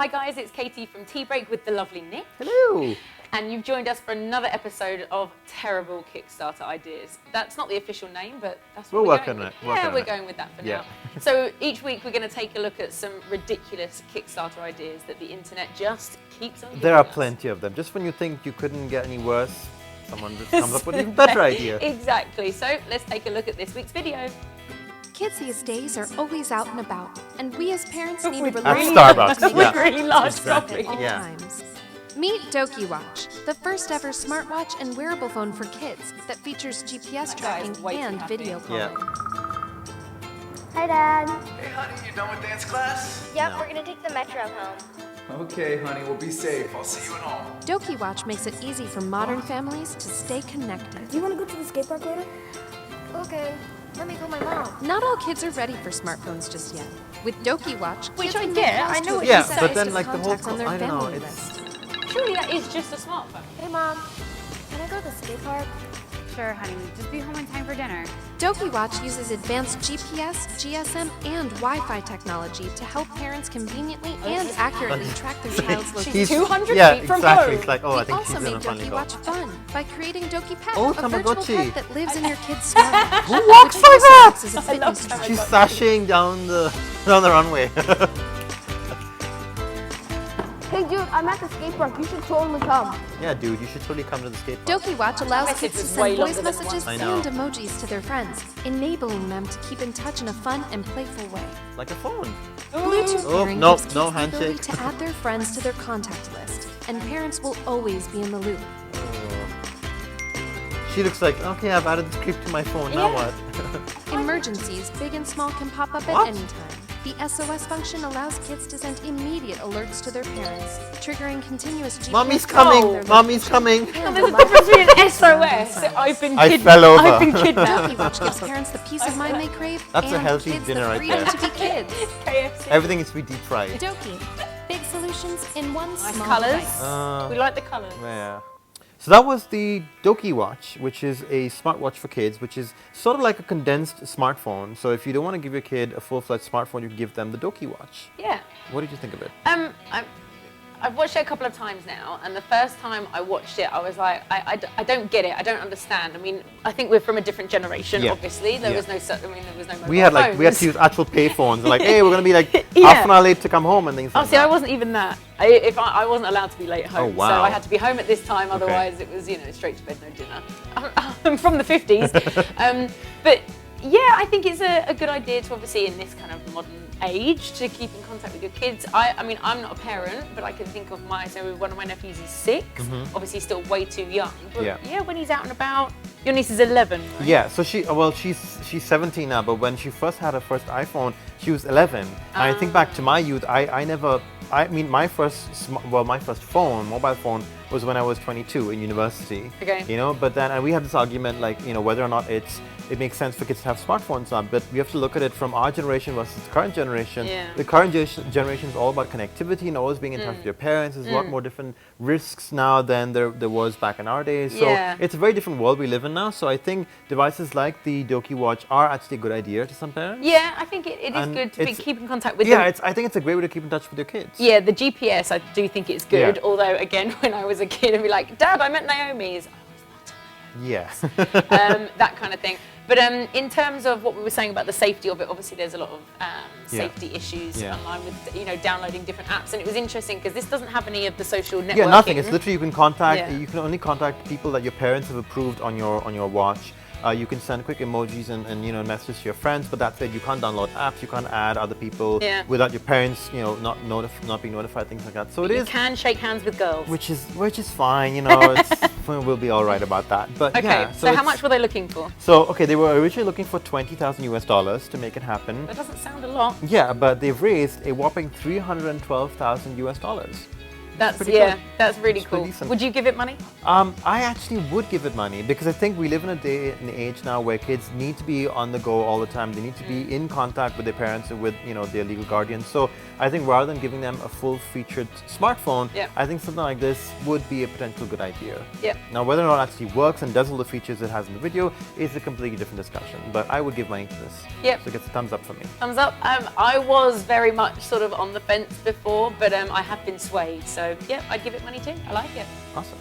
Hi guys, it's Katie from Tea Break with the lovely Nick. Hello. And you've joined us for another episode of Terrible Kickstarter Ideas. That's not the official name, but that's what we're we're going working with. it. Yeah, we're going with that for now. So each week we're going to take a look at some ridiculous Kickstarter ideas that the internet just keeps on giving There are us. plenty of them. Just when you think you couldn't get any worse, someone just comes up with an even better idea. Exactly. So let's take a look at this week's video. Kids these days are always out and about, and we as parents need to With rely At Starbucks, with yeah. really large Exactly. coffee. at all Yeah. times. Meet DokiWatch, the first ever smartwatch and wearable phone for kids that features GPS That guy is tracking way too and happy. video calling. Yeah. Hi, Dad. Hey, honey, you done with dance class? Yep, we're gonna take the metro home. Okay, honey, well, be safe. I'll see you at home. DokiWatch makes it easy for modern families to stay connected. Do you wanna go to the skate park later? Okay, let me call my mom. Not all kids are ready for smartphones just yet. With DokiWatch, Which kids I can get, calls I to know what a you're Yeah, saying. but list then of like the whole, contacts on their I don't know, family it's... list. Surely that is just a smartphone. Hey, Mom. Can I go to the skate park? Sure, honey. Just be home in time for dinner. DokiWatch uses advanced GPS, GSM, and Wi-Fi technology to help parents conveniently and accurately track their child's location. She's 200 yeah, feet from exactly. home. It's like, oh, I We think also she's in make a funny boat. DokiWatch fun by creating DokiPet, Oh, a virtual Tamagotchi. pet that lives in your kid's smartwatch. Who walks which like also that? acts as a fitness tracker. She's sashaying down the runway. Hey, dude, I'm at the skate park. You should totally come. Yeah, dude, you should totally come to the skate park. DokiWatch allows Message kids to was way send voice longer than messages one. I know. and emojis to their friends, enabling them to keep in touch in a fun and playful way. Like a phone. Bluetooth Oh, pairing no, gives kids no the ability handshake. to add their friends to their contact list, and parents will always be in the loop. She looks like, okay, I've added this creep to my phone, now Yeah. what? Emergencies, big and small, can pop up What? at any time. The SOS function allows kids to send immediate alerts to their parents, triggering continuous GPS Mommy's tracking coming! of their Mommy's location coming! and There's a live difference between an surrounding SOS. sounds. I fell over. I've been kidnapped. DokiWatch gives parents the peace of mind they crave That's a and healthy kids dinner the right freedom there. to be kids. KFC. Everything is to be deep fried. Doki, big solutions in one Nice small colours. device. We like the colours. Yeah. So that was the DokiWatch, which is a smartwatch for kids, which is sort of like a condensed smartphone. So if you don't want to give your kid a full-fledged smartphone, you can give them the DokiWatch. Yeah. What did you think of it? I've watched it a couple of times now, and the first time I watched it, I was like, I don't get it. I don't understand. I mean, I think we're from a different generation, Yeah. obviously. There Yeah. was no, there was no mobile We had to phones. use actual payphones. Like, hey, we're gonna be like Yeah. half an hour late to come home and things Oh, like see, that. I wasn't even that. I wasn't allowed to be late home, Oh, wow. so I had to be home at this time. Otherwise, it was straight to bed, no dinner. I'm from the 50s, but yeah, I think it's a good idea to obviously in this kind of modern age to keep in contact with your kids. I mean, I'm not a parent, but I can think of one of my nephews is 6, obviously still way too young. But Yeah. when he's out and about, your niece is 11. Right? Yeah, so she's 17 now, but when she first had her first iPhone, she was 11. And I think back to my youth, my first mobile phone was when I was 22 in university. Okay. But then and we had this argument like, whether or not it makes sense for kids to have smartphones now, but we have to look at it from our generation versus the current generation. Yeah. The current generation is all about connectivity and always being in touch with your parents. There's a lot more different risks now than there was back in our days. So Yeah. it's a very different world we live in now. So I think devices like the DokiWatch are actually a good idea to some parents. Yeah, I think it is And good to keep in contact with Yeah, them. I think it's a great way to keep in touch with your kids. Yeah, the GPS, I do think it's good. Yeah. Although, again, when I was a kid, I'd be like, Dad, I met Naomi's. Yeah. That kind of thing. But in terms of what we were saying about the safety of it, obviously there's a lot of safety issues Yeah. online with downloading different apps. And it was interesting because this doesn't have any of the social networking. Yeah, nothing. It's literally you can contact. Yeah. You can only contact people that your parents have approved on your watch. You can send quick emojis and messages to your friends, but that's it. You can't download apps. You can't add other people Yeah. without your parents, not being notified, things like that. So You can shake hands with girls. which is fine. We'll be all right about that. But Okay, yeah. so how it's- much were they looking for? So okay, they were originally looking for $20,000 to make it happen. That doesn't sound a lot. Yeah, but they've raised a whopping $312,000. That's pretty good. that's really It's cool. pretty decent. Would you give it money? I actually would give it money because I think we live in a day and age now where kids need to be on the go all the time. They need to be in contact with their parents and with their legal guardians. So I think rather than giving them a full-featured smartphone, I think something like this would be a potential good idea. Yeah. Now, whether or not it actually works and does all the features it has in the video is a completely different discussion. But I would give money to this. Yep. So it gets a thumbs up for me. Thumbs up. I was very much sort of on the fence before, but I have been swayed. So yeah, I'd give it money too. I like it. Awesome.